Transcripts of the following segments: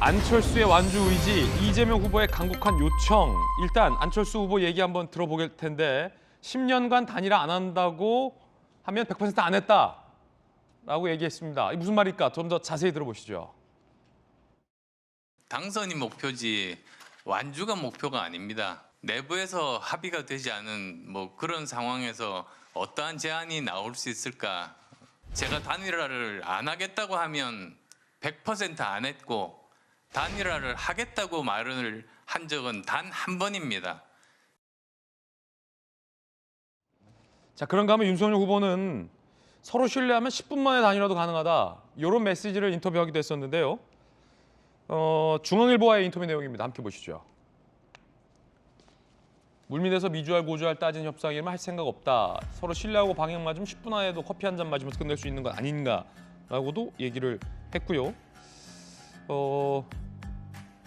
안철수의 완주 의지, 이재명 후보의 강국한 요청. 일단 안철수 후보 얘기 한번 들어보길 텐데 10년간 단일화 안 한다고 하면 100%안 했다라고 얘기했습니다. 이게 무슨 말일까? 좀 더 자세히 들어보시죠. 당선이 목표지 완주가 목표가 아닙니다. 내부에서 합의가 되지 않은 그런 상황에서 어떠한 제안이 나올 수 있을까? 제가 단일화를 안 하겠다고 하면 100%안 했고 단일화를 하겠다고 말을 한 적은 단 한 번입니다. 자, 그런가 하면 윤석열 후보는 서로 신뢰하면 10분 만에 단일화도 가능하다. 이런 메시지를 인터뷰하기도 했었는데요. 중앙일보와의 인터뷰 내용입니다. 함께 보시죠. 물밑에서 미주알 고주알 따진 협상이면 할 생각 없다. 서로 신뢰하고 방향 맞으면 10분 안에도 커피 한 잔 마시면서 끝낼 수 있는 건 아닌가라고도 얘기를 했고요.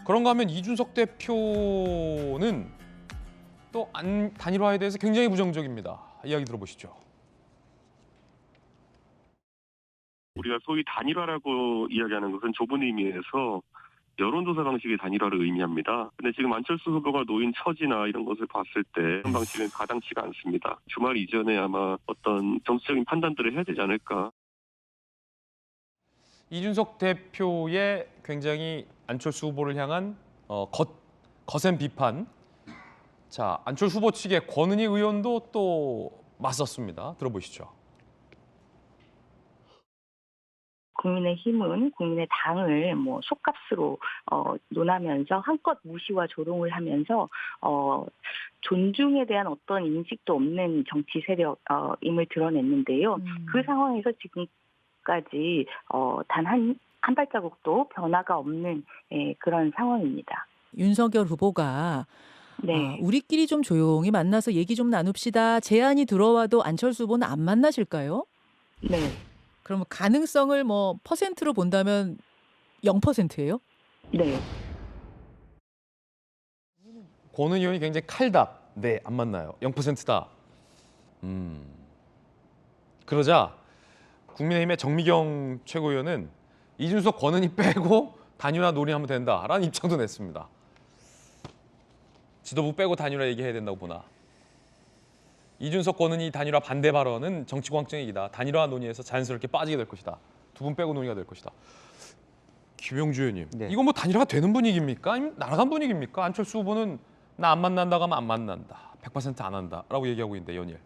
그런가 하면 이준석 대표는 또 단일화에 대해서 굉장히 부정적입니다. 이야기 들어보시죠. 우리가 소위 단일화라고 이야기하는 것은 좁은 의미에서 여론조사 방식의 단일화를 의미합니다. 근데 지금 안철수 후보가 놓인 처지나 이런 것을 봤을 때 이런 방식은 가당치가 않습니다. 주말 이전에 아마 어떤 정치적인 판단들을 해야 되지 않을까. 이준석 대표의 굉장히 안철수 후보를 향한 거센 비판. 자, 안철수 후보 측의 권은희 의원도 또 맞섰습니다. 들어보시죠. 국민의힘은 국민의당을 속값으로 논하면서 한껏 무시와 조롱을 하면서 존중에 대한 어떤 인식도 없는 정치 세력임을 드러냈는데요. 그 상황에서 지금까지 단 한 발자국도 변화가 없는 그런 상황입니다. 윤석열 후보가 네. 우리끼리 좀 조용히 만나서 얘기 좀 나눕시다. 제안이 들어와도 안철수 후보는 안 만나실까요? 네. 그러면 가능성을 퍼센트로 본다면 0%예요? 네. 권은희 의원이 굉장히 칼답. 네, 안 만나요. 0%다. 그러자 국민의힘의 정미경 최고위원은 이준석 권은희 빼고 단일화 논의하면 된다라는 입장도 냈습니다. 지도부 빼고 단일화 얘기해야 된다고 보나. 이준석 권은희 단일화 반대 발언은 정치광증의 얘기다. 단일화 논의에서 자연스럽게 빠지게 될 것이다. 두 분 빼고 논의가 될 것이다. 김영주 의원님, 네. 이거 단일화가 되는 분위기입니까? 아니면 날아간 분위기입니까? 안철수 후보는 나 안 만난다고 하면 안 만난다. 100%안 한다라고 얘기하고 있는데 연일.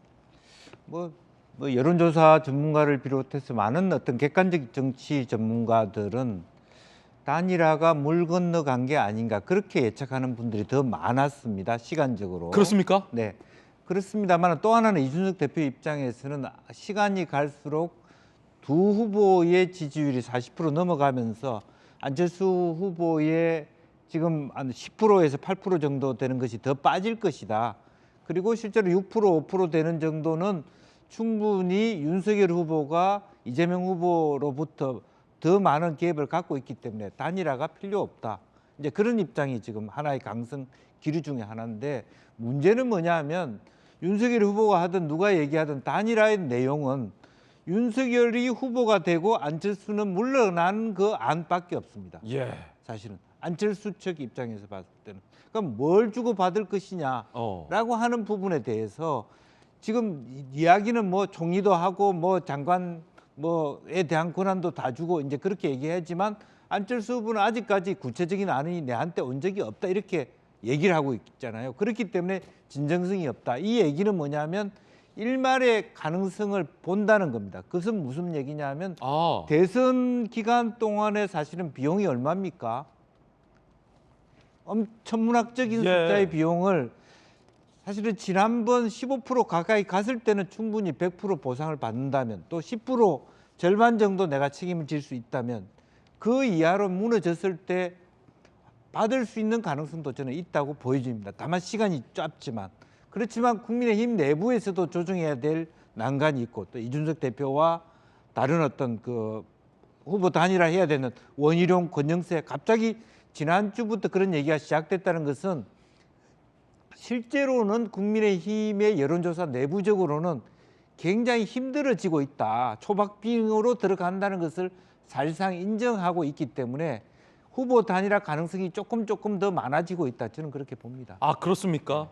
여론조사 전문가를 비롯해서 많은 어떤 객관적 정치 전문가들은 단일화가 물 건너간 게 아닌가 그렇게 예측하는 분들이 더 많았습니다. 시간적으로. 그렇습니까? 네. 그렇습니다만 또 하나는 이준석 대표 입장에서는 시간이 갈수록 두 후보의 지지율이 40% 넘어가면서 안철수 후보의 지금 한 10%에서 8% 정도 되는 것이 더 빠질 것이다. 그리고 실제로 6%, 5% 되는 정도는 충분히 윤석열 후보가 이재명 후보로부터 더 많은 갭을 갖고 있기 때문에 단일화가 필요 없다. 이제 그런 입장이 지금 하나의 강성 기류 중에 하나인데 문제는 뭐냐면 윤석열 후보가 하든 누가 얘기하든 단일화의 내용은 윤석열이 후보가 되고 안철수는 물러난 그 안밖에 없습니다. 예. 사실은 안철수 측 입장에서 봤을 때는 그럼 뭘 주고 받을 것이냐라고 하는 부분에 대해서 지금 이야기는 총리도 하고 장관 에 대한 권한도 다 주고 이제 그렇게 얘기하지만 안철수 후보는 아직까지 구체적인 안이 내한테 온 적이 없다 이렇게 얘기를 하고 있잖아요. 그렇기 때문에 진정성이 없다. 이 얘기는 뭐냐면 일말의 가능성을 본다는 겁니다. 그것은 무슨 얘기냐면 대선 기간 동안에 사실은 비용이 얼마입니까? 천문학적인 숫자의 비용을 사실은 지난번 15% 가까이 갔을 때는 충분히 100% 보상을 받는다면 또 10% 절반 정도 내가 책임을 질 수 있다면 그 이하로 무너졌을 때 받을 수 있는 가능성도 저는 있다고 보여집니다. 다만 시간이 짧지만. 그렇지만 국민의힘 내부에서도 조정해야 될 난간이 있고 또 이준석 대표와 다른 어떤 후보 단일화 해야 되는 원희룡, 권영세 갑자기 지난주부터 그런 얘기가 시작됐다는 것은 실제로는 국민의힘의 여론조사 내부적으로는 굉장히 힘들어지고 있다. 초박빙으로 들어간다는 것을 사실상 인정하고 있기 때문에 후보 단일화 가능성이 조금 더 많아지고 있다. 저는 그렇게 봅니다. 아, 그렇습니까?